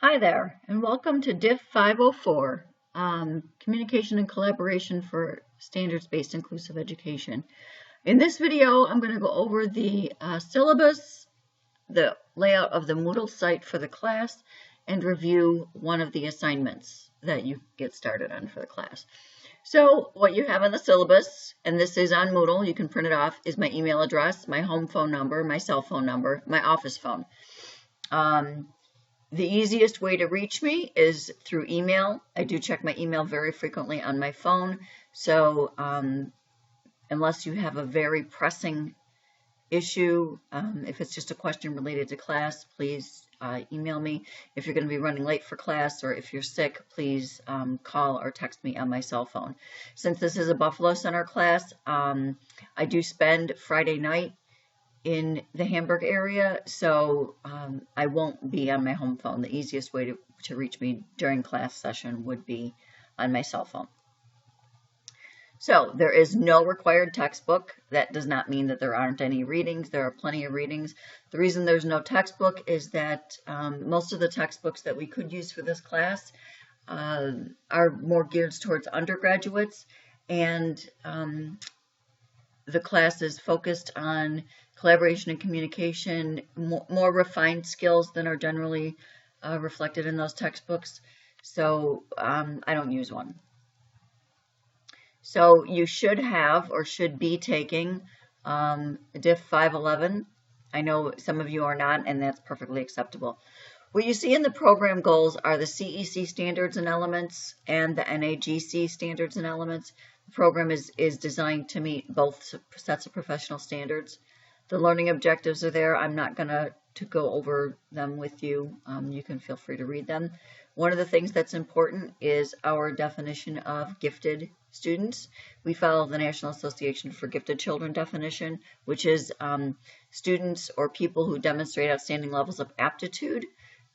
Hi there, and welcome to DIFF 504, Communication and Collaboration for Standards-Based Inclusive Education. In this video, I'm going to go over the syllabus, the layout of the Moodle site for the class, and review one of the assignments that you get started on for the class. So what you have on the syllabus, and this is on Moodle, you can print it off, is my email address, my home phone number, my cell phone number, my office phone. The easiest way to reach me is through email. I do check my email very frequently on my phone. So unless you have a very pressing issue, if it's just a question related to class, please email me. If you're going to be running late for class or if you're sick, please call or text me on my cell phone. Since this is a Buffalo Center class, I do spend Friday night in the Hamburg area, so I won't be on my home phone. The easiest way to reach me during class session would be on my cell phone. So there is no required textbook. That does not mean that there aren't any readings. There are plenty of readings. The reason there's no textbook is that most of the textbooks that we could use for this class are more geared towards undergraduates, and the class is focused on collaboration and communication, more refined skills than are generally reflected in those textbooks. So I don't use one. So you should have or should be taking DIFF 511. I know some of you are not, and that's perfectly acceptable. What you see in the program goals are the CEC standards and elements and the NAGC standards and elements. The program is designed to meet both sets of professional standards. The learning objectives are there. I'm not going to go over them with you. You can feel free to read them. One of the things that's important is our definition of gifted students. We follow the National Association for Gifted Children definition, which is students or people who demonstrate outstanding levels of aptitude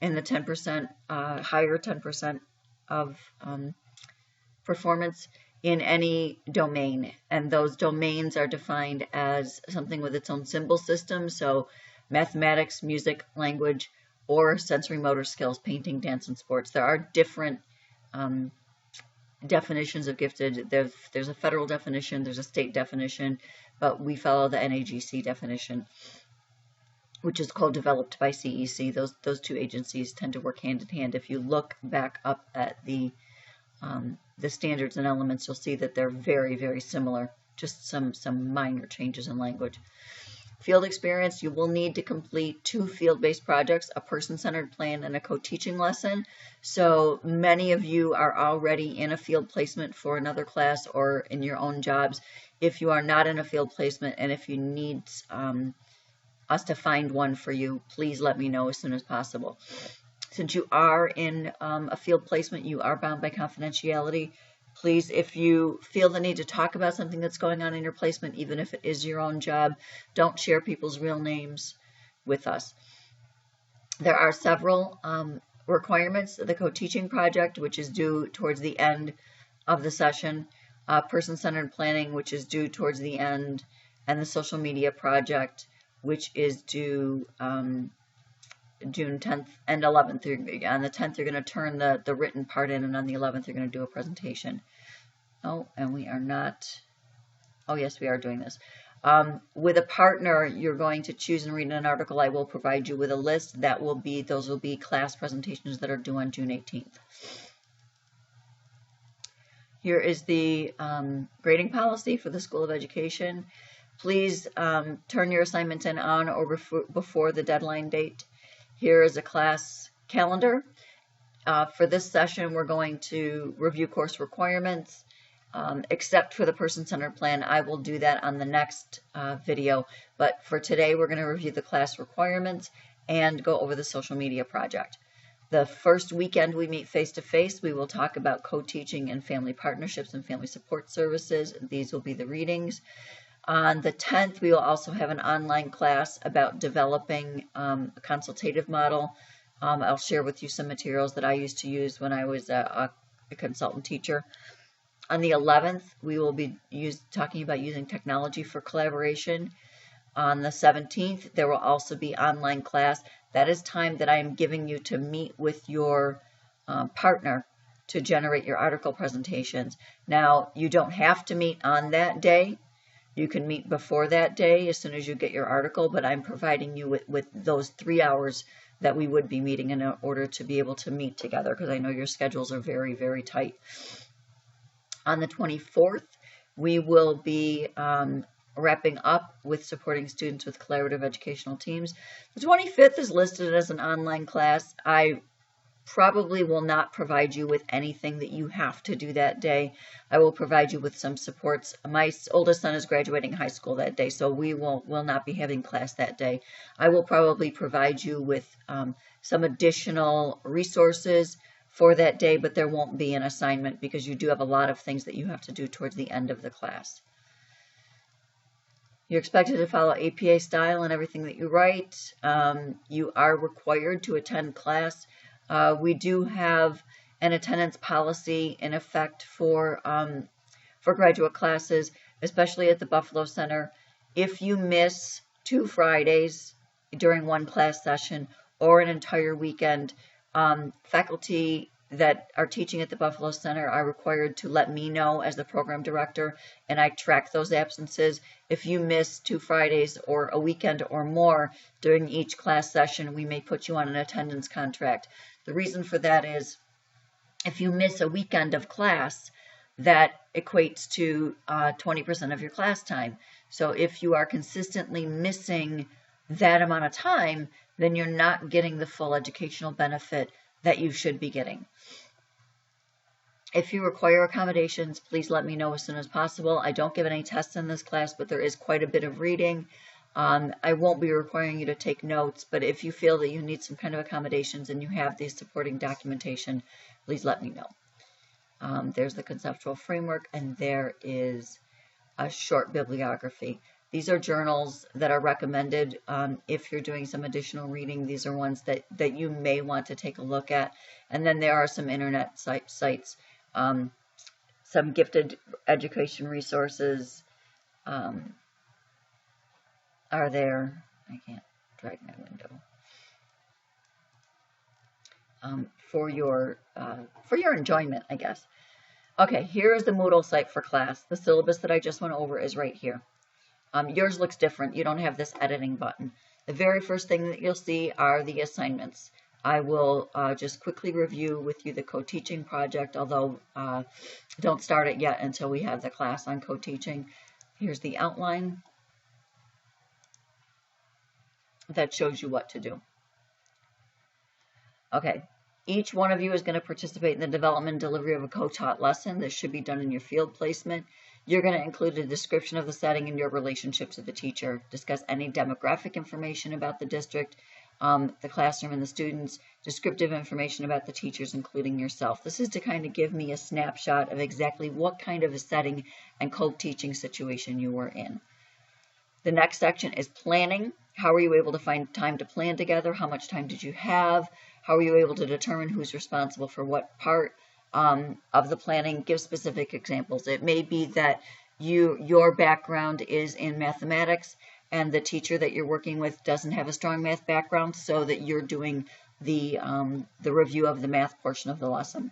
and the 10% higher 10% of performance in any domain, and those domains are defined as something with its own symbol system, so mathematics, music, language, or sensory motor skills, painting, dance, and sports. There are different definitions of gifted. There's a federal definition, there's a state definition, but we follow the NAGC definition, which is co-developed by CEC. Those two agencies tend to work hand in hand. If you look back up at the standards and elements, you'll see that they're very, very similar, just some minor changes in language. Field experience, you will need to complete 2 field-based projects, a person-centered plan and a co-teaching lesson. So many of you are already in a field placement for another class or in your own jobs. If you are not in a field placement and if you need us to find one for you, please let me know as soon as possible. Since you are in a field placement, you are bound by confidentiality. Please, if you feel the need to talk about something that's going on in your placement, even if it is your own job, don't share people's real names with us. There are several requirements. The co-teaching project, which is due towards the end of the session, person-centered planning, which is due towards the end, and the social media project, which is due June 10th and 11th. On the 10th, you're going to turn the written part in, and on the 11th, you're going to do a presentation. Oh, and we are not. Oh, yes, we are doing this. With a partner, you're going to choose and read an article. I will provide you with a list. Those will be class presentations that are due on June 18th. Here is the grading policy for the School of Education. Please turn your assignments in on or before the deadline date. Here is a class calendar. For this session, we're going to review course requirements, except for the person-centered plan. I will do that on the next video, but for today, we're going to review the class requirements and go over the social media project. The first weekend we meet face-to-face, we will talk about co-teaching and family partnerships and family support services. These will be the readings. On the 10th, we will also have an online class about developing a consultative model. I'll share with you some materials that I used to use when I was a consultant teacher. On the 11th, we will be talking about using technology for collaboration. On the 17th, there will also be online class. That is time that I am giving you to meet with your partner to generate your article presentations. Now, you don't have to meet on that day. You can meet before that day as soon as you get your article, but I'm providing you with those 3 hours that we would be meeting in order to be able to meet together, because I know your schedules are very, very tight. On the 24th, we will be wrapping up with supporting students with collaborative educational teams. The 25th is listed as an online class. I probably will not provide you with anything that you have to do that day. I will provide you with some supports. My oldest son is graduating high school that day, so we will not be having class that day. I will probably provide you with some additional resources for that day, but there won't be an assignment because you do have a lot of things that you have to do towards the end of the class. You're expected to follow APA style in everything that you write. You are required to attend class. We do have an attendance policy in effect for graduate classes, especially at the Buffalo Center. If you miss 2 Fridays during one class session or an entire weekend, faculty that are teaching at the Buffalo Center are required to let me know as the program director, and I track those absences. If you miss 2 Fridays or a weekend or more during each class session, we may put you on an attendance contract. The reason for that is if you miss a weekend of class, that equates to 20% of your class time. So if you are consistently missing that amount of time, then you're not getting the full educational benefit that you should be getting. If you require accommodations, please let me know as soon as possible. I don't give any tests in this class, but there is quite a bit of reading. I won't be requiring you to take notes, but if you feel that you need some kind of accommodations and you have the supporting documentation, please let me know. There's the conceptual framework, and there is a short bibliography. These are journals that are recommended if you're doing some additional reading. These are ones that you may want to take a look at. And then there are some internet sites, some gifted education resources are there. I can't drag my window. For your enjoyment, I guess. Okay, here is the Moodle site for class. The syllabus that I just went over is right here. Yours looks different. You don't have this editing button. The very first thing that you'll see are the assignments. I will just quickly review with you the co-teaching project, although don't start it yet until we have the class on co-teaching. Here's the outline that shows you what to do. Okay, each one of you is going to participate in the development and delivery of a co-taught lesson. This should be done in your field placement. You're going to include a description of the setting and your relationship to the teacher, discuss any demographic information about the district, the classroom and the students, descriptive information about the teachers, including yourself. This is to kind of give me a snapshot of exactly what kind of a setting and co-teaching situation you were in. The next section is planning. How were you able to find time to plan together? How much time did you have? How were you able to determine who's responsible for what part of the planning? Give specific examples. It may be that your background is in mathematics and the teacher that you're working with doesn't have a strong math background, so that you're doing the review of the math portion of the lesson.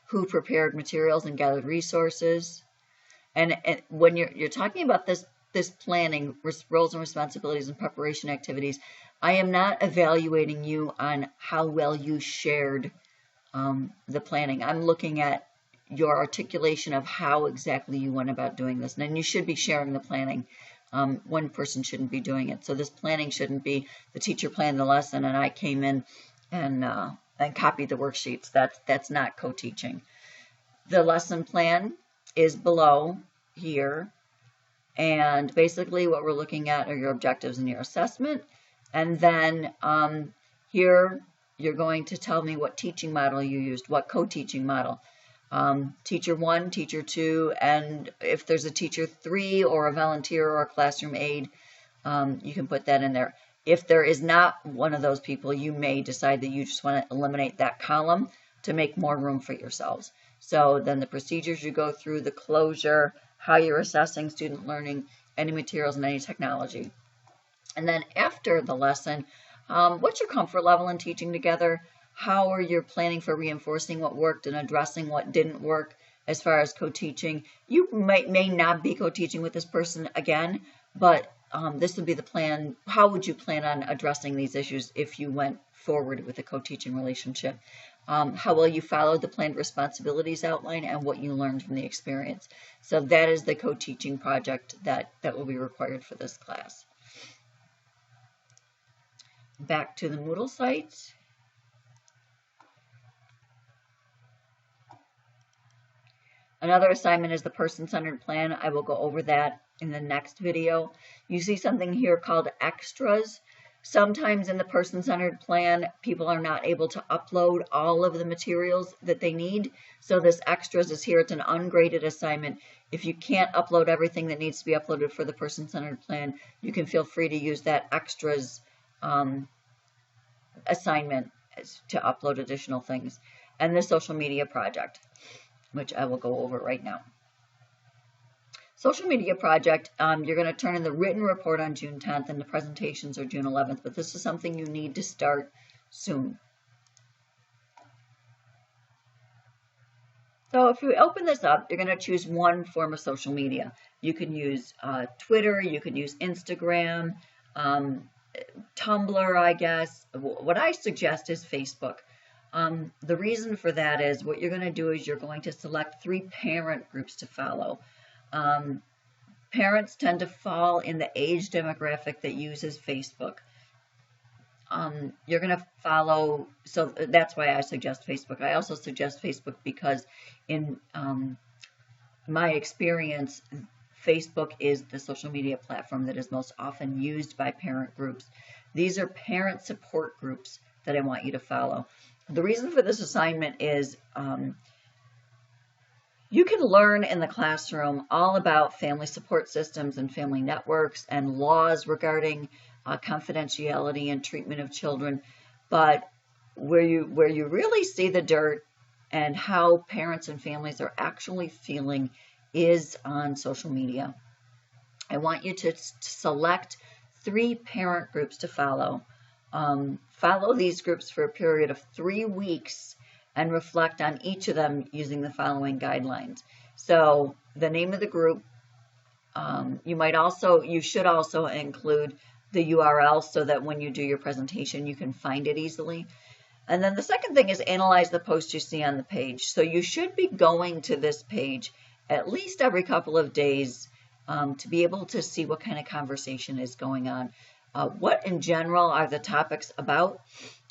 Who prepared materials and gathered resources? And when you're talking about this planning, roles and responsibilities and preparation activities, I am not evaluating you on how well you shared the planning. I'm looking at your articulation of how exactly you went about doing this. And then you should be sharing the planning. One person shouldn't be doing it. So this planning shouldn't be the teacher planned the lesson and I came in and copied the worksheets. That's not co-teaching. The lesson plan is below here. And basically what we're looking at are your objectives and your assessment. And then here you're going to tell me what teaching model you used, what co-teaching model. Teacher 1, teacher 2, and if there's a teacher 3 or a volunteer or a classroom aide, you can put that in there. If there is not one of those people, you may decide that you just want to eliminate that column to make more room for yourselves. So then the procedures you go through, the closure, how you're assessing student learning, any materials and any technology. And then after the lesson, what's your comfort level in teaching together? How are you planning for reinforcing what worked and addressing what didn't work as far as co-teaching? You may not be co-teaching with this person again, but this would be the plan. How would you plan on addressing these issues if you went forward with a co-teaching relationship? How well you followed the planned responsibilities outline and what you learned from the experience. So that is the co-teaching project that will be required for this class. Back to the Moodle site. Another assignment is the person-centered plan. I will go over that in the next video. You see something here called extras. Sometimes in the person-centered plan, people are not able to upload all of the materials that they need. So this extras is here. It's an ungraded assignment. If you can't upload everything that needs to be uploaded for the person-centered plan, you can feel free to use that extras assignment to upload additional things. And the social media project, which I will go over right now. Social media project, you're going to turn in the written report on June 10th and the presentations are June 11th, but this is something you need to start soon. So if you open this up, you're going to choose one form of social media. You can use Twitter, you can use Instagram, Tumblr, I guess. What I suggest is Facebook. The reason for that is what you're going to do is you're going to select 3 parent groups to follow. Parents tend to fall in the age demographic that uses Facebook. You're going to follow, so that's why I suggest Facebook. I also suggest Facebook because in my experience, Facebook is the social media platform that is most often used by parent groups. These are parent support groups that I want you to follow. The reason for this assignment is you can learn in the classroom all about family support systems and family networks and laws regarding confidentiality and treatment of children, but where you really see the dirt and how parents and families are actually feeling is on social media. I want you to select 3 parent groups to follow. Follow these groups for a period of 3 weeks and reflect on each of them using the following guidelines. So the name of the group, you should also include the URL so that when you do your presentation, you can find it easily. And then the second thing is analyze the posts you see on the page. So you should be going to this page at least every couple of days to be able to see what kind of conversation is going on. What in general are the topics about?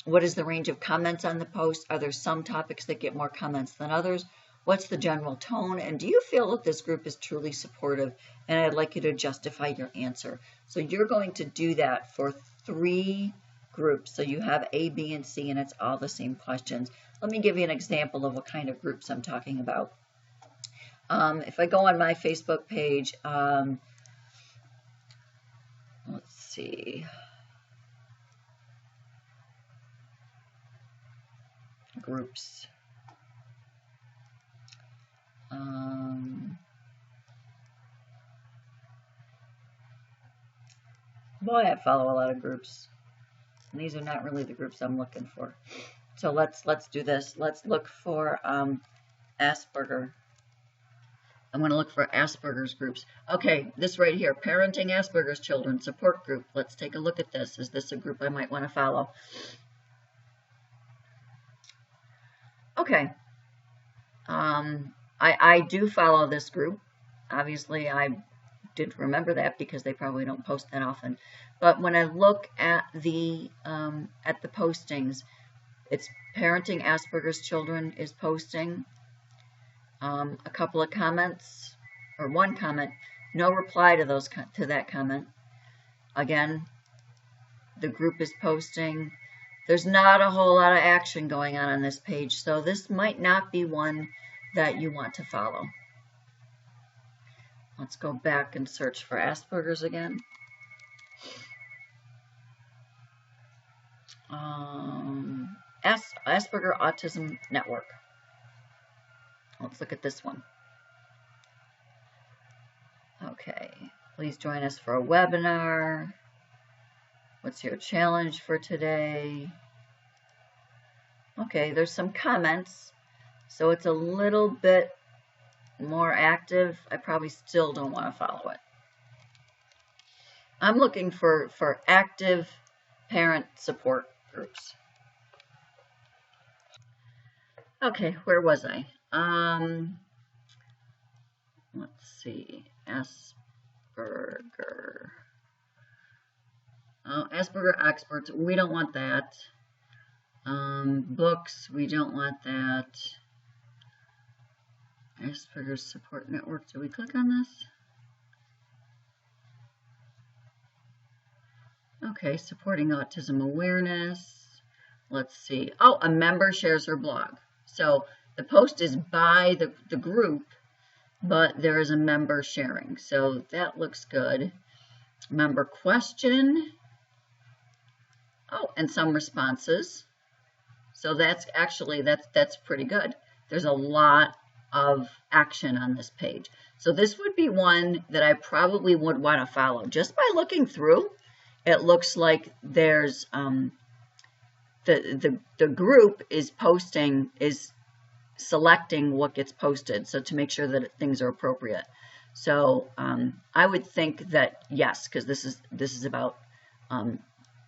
What is the range of comments on the post? Are there some topics that get more comments than others? What's the general tone? And do you feel that this group is truly supportive? And I'd like you to justify your answer. So you're going to do that for 3 groups. So you have A, B, and C, and it's all the same questions. Let me give you an example of what kind of groups I'm talking about. If I go on my Facebook page, let's see. Groups. Boy, I follow a lot of groups. And these are not really the groups I'm looking for. So let's do this. Let's look for Asperger. I'm going to look for Asperger's groups. Okay, this right here, Parenting Asperger's Children Support Group. Let's take a look at this. Is this a group I might want to follow? Okay. I do follow this group. Obviously, I didn't remember that because they probably don't post that often. But when I look at the postings, it's Parenting Asperger's Children is posting. A couple of comments, or one comment, no reply to that comment. Again, the group is posting. There's not a whole lot of action going on this page, so this might not be one that you want to follow. Let's go back and search for Asperger's again. Asperger Autism Network. Let's look at this one. Okay, Please join us for a webinar. What's your challenge for today? Okay, there's some comments, so it's a little bit more active. I probably still don't want to follow it. I'm looking for active parent support groups. Okay, where was I? Let's see, Asperger. Asperger experts, we don't want that. Books, we don't want that. Asperger Support Network, do we click on this? Okay, supporting autism awareness. Let's see. Oh, a member shares her blog. So the post is by the group, but there is a member sharing. So that looks good. Member question. Oh, and some responses. So that's actually, that's pretty good. There's a lot of action on this page. So this would be one that I probably would want to follow. Just by looking through, it looks like there's the group is selecting what gets posted, so to make sure that things are appropriate. So I would think that yes, because this is about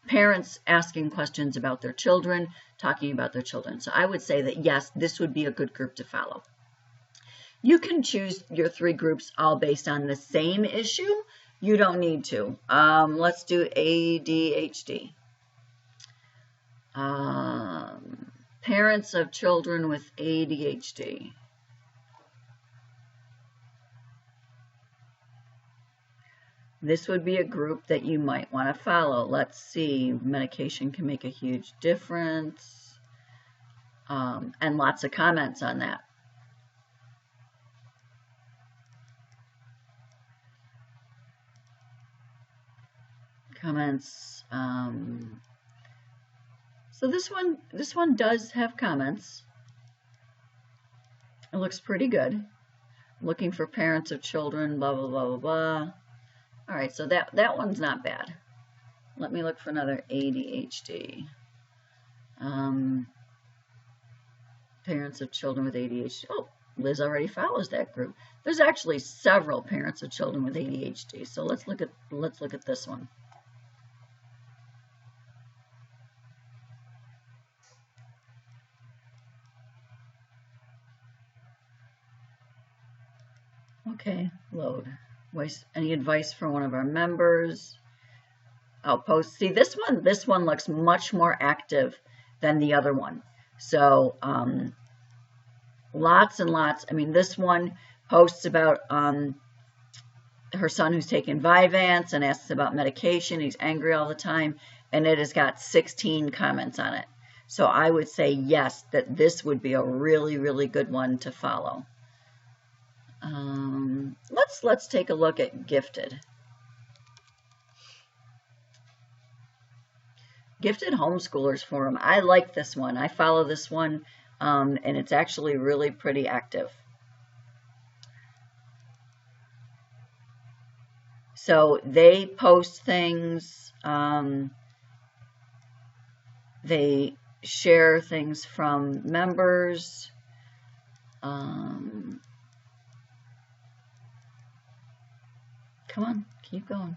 parents asking questions about their children, talking about their children. So I would say that yes, this would be a good group to follow. You can choose your 3 groups all based on the same issue. You don't need to. Let's do ADHD. Parents of children with ADHD. This would be a group that you might want to follow. Let's see. Medication can make a huge difference. And lots of comments on that. Comments. So this one does have comments. It looks pretty good. Looking for parents of children, blah, blah, blah, blah, blah. All right, so that one's not bad. Let me look for another ADHD. Parents of children with ADHD. Oh, Liz already follows that group. There's actually several parents of children with ADHD. So let's look at this one. Okay, load. Any advice from one of our members? I'll post. See, this one looks much more active than the other one. So lots and lots. I mean, this one posts about her son who's taking Vyvanse and asks about medication. He's angry all the time, and it has got 16 comments on it. So I would say yes, that this would be a really, really good one to follow. Let's take a look at Gifted. Gifted Homeschoolers Forum. I like this one. I follow this one, and it's actually really pretty active. So they post things. They share things from members. Come on, keep going.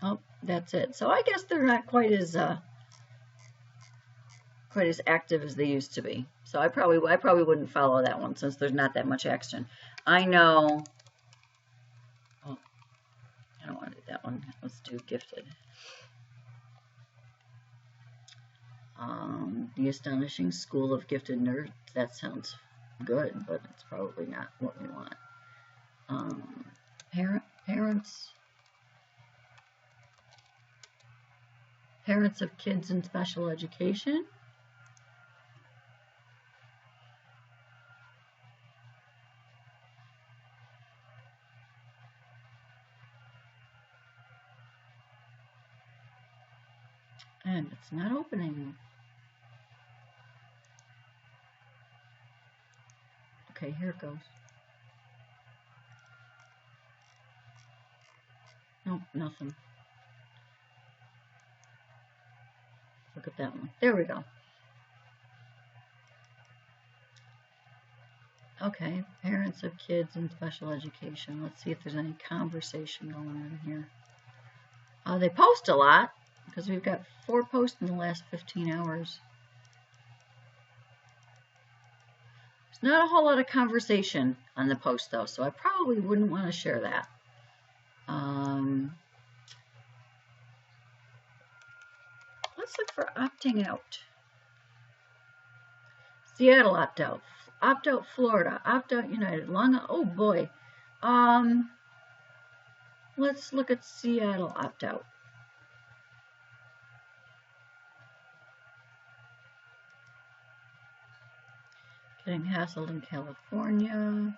Oh, that's it. So I guess they're not quite as active as they used to be. So I probably wouldn't follow that one since there's not that much action. I know. Oh, I don't want to do that one. Let's do Gifted. The Astonishing School of Gifted Nerds. That sounds good, but it's probably not what we want. Parents of kids in special education. And it's not opening. Okay, here it goes. Oh, nothing. Look at that one. There we go. Okay, parents of kids in special education. Let's see if there's any conversation going on here. They post a lot because we've got 4 posts in the last 15 hours. There's not a whole lot of conversation on the post though, so I probably wouldn't want to share that. Let's look for opting out. Seattle opt out. Opt out Florida. Opt out United. Oh boy. Let's look at Seattle opt out. Getting hassled in California.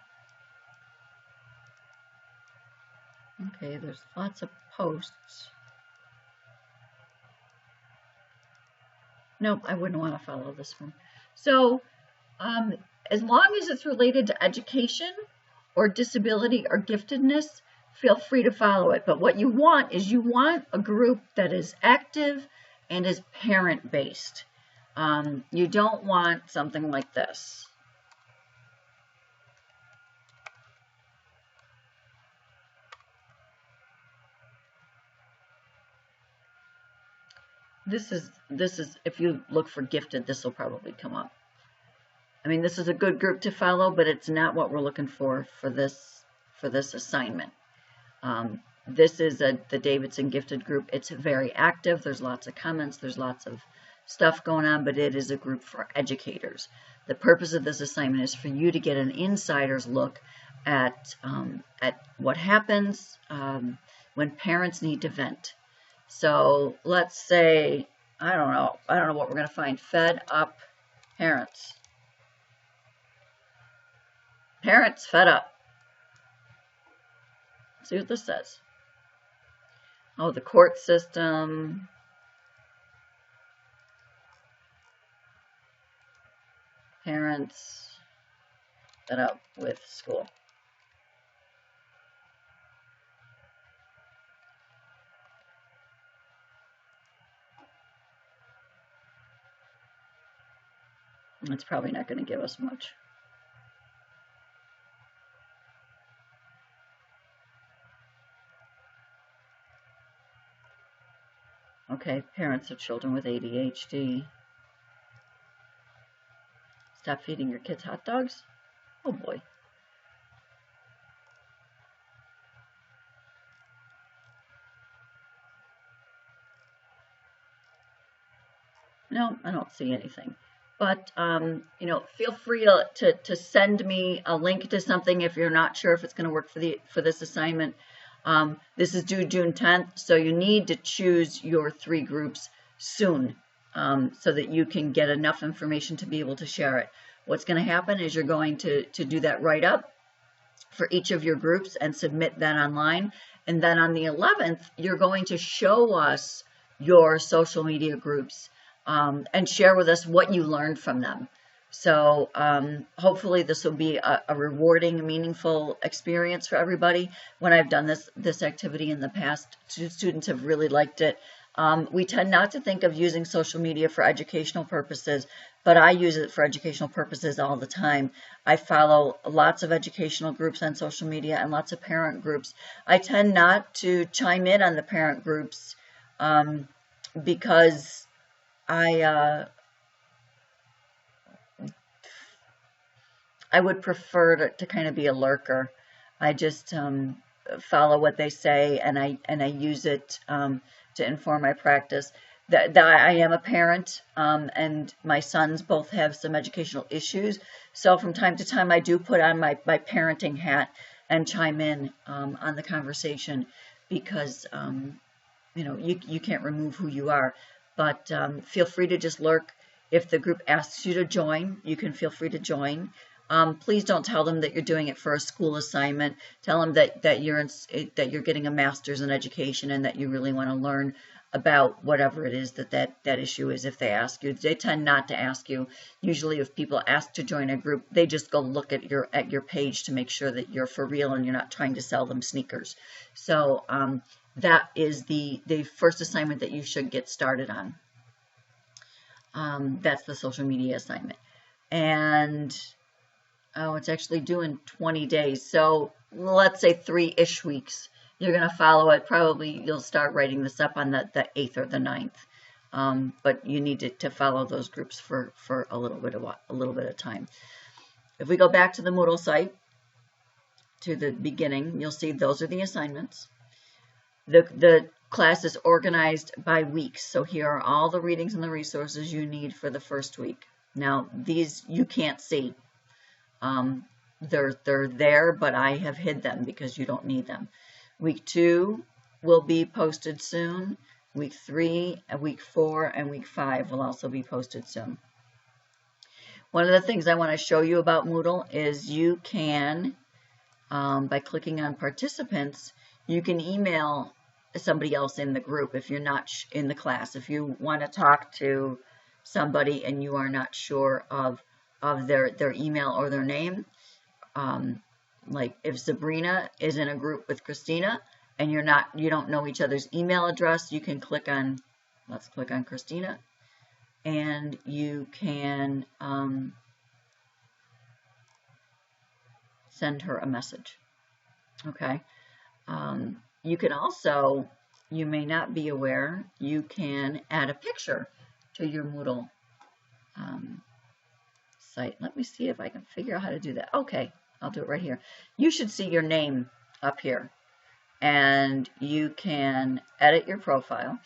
Okay, there's lots of posts. Nope, I wouldn't want to follow this one. So, as long as it's related to education or disability or giftedness, feel free to follow it. But what you want is you want a group that is active and is parent-based. You don't want something like this. This is if you look for gifted, this will probably come up. I mean, this is a good group to follow, but it's not what we're looking for this assignment. This is the Davidson Gifted group. It's very active. There's lots of comments. There's lots of stuff going on, but it is a group for educators. The purpose of this assignment is for you to get an insider's look at what happens when parents need to vent. So let's say, I don't know what we're going to find. Fed up parents. Parents fed up. Let's see what this says. Oh, the court system. Parents fed up with school. It's probably not going to give us much. Okay, parents of children with ADHD. Stop feeding your kids hot dogs? Oh boy. No, I don't see anything. But, you know, feel free to send me a link to something if you're not sure if it's going to work for this assignment. This is due June 10th, so you need to choose your 3 groups soon so that you can get enough information to be able to share it. What's going to happen is you're going to do that write-up for each of your groups and submit that online. And then on the 11th, you're going to show us your social media groups and share with us what you learned from them. So hopefully this will be a rewarding, meaningful experience for everybody. When I've done this activity in the past, students have really liked it. We tend not to think of using social media for educational purposes, but I use it for educational purposes all the time. I follow lots of educational groups on social media and lots of parent groups. I tend not to chime in on the parent groups because I would prefer to kind of be a lurker. I just follow what they say, and I use it to inform my practice. That I am a parent, and my sons both have some educational issues. So from time to time, I do put on my parenting hat and chime in on the conversation because you know, you can't remove who you are. But feel free to just lurk. If the group asks you to join, you can feel free to join. Please don't tell them that you're doing it for a school assignment. Tell them that you're getting a master's in education and that you really want to learn about whatever it is that issue is. If they ask you, they tend not to ask you. Usually, if people ask to join a group, they just go look at your page to make sure that you're for real and you're not trying to sell them sneakers. So that is the first assignment that you should get started on. That's the social media assignment. And it's actually due in 20 days. So let's say 3-ish weeks. You're going to follow it. Probably you'll start writing this up on the 8th or the 9th. But you need to follow those groups for a little bit of time. If we go back to the Moodle site, to the beginning, you'll see those are the assignments. The class is organized by weeks. So here are all the readings and the resources you need for the first week. Now, these you can't see. They're there, but I have hid them because you don't need them. Week 2 will be posted soon. Week 3, week 4, and week 5 will also be posted soon. One of the things I want to show you about Moodle is you can, by clicking on participants, you can email somebody else in the group if you're not in the class. If you want to talk to somebody and you are not sure of their email or their name, like if Sabrina is in a group with Christina and you don't know each other's email address, you can click on, let's click on Christina, and you can send her a message. Okay. You can also, you may not be aware, you can add a picture to your Moodle site. Let me see if I can figure out how to do that. Okay, I'll do it right here. You should see your name up here, and you can edit your profile.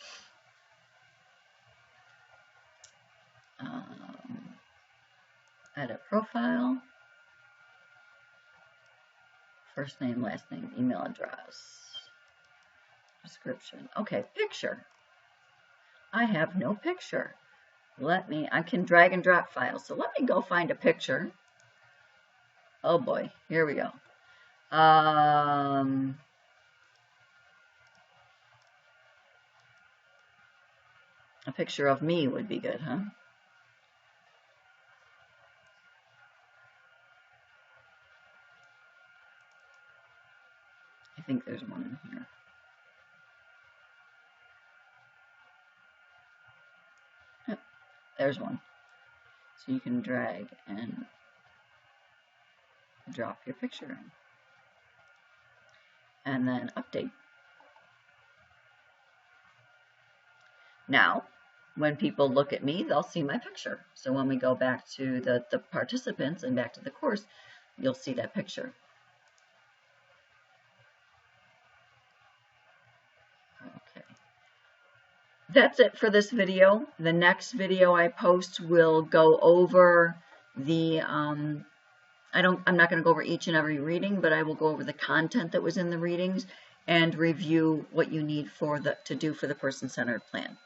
Edit profile, first name, last name, email address, description. Okay, picture. I have no picture. I can drag and drop files. So let me go find a picture. Oh boy, here we go. A picture of me would be good, huh? I think there's one in here. Yep, there's one. So you can drag and drop your picture in. And then update. Now, when people look at me, they'll see my picture. So when we go back to the participants and back to the course, you'll see that picture. Okay. That's it for this video. The next video I post will go over the, I'm not going to go over each and every reading, but I will go over the content that was in the readings and review what you need to do for the person-centered plan.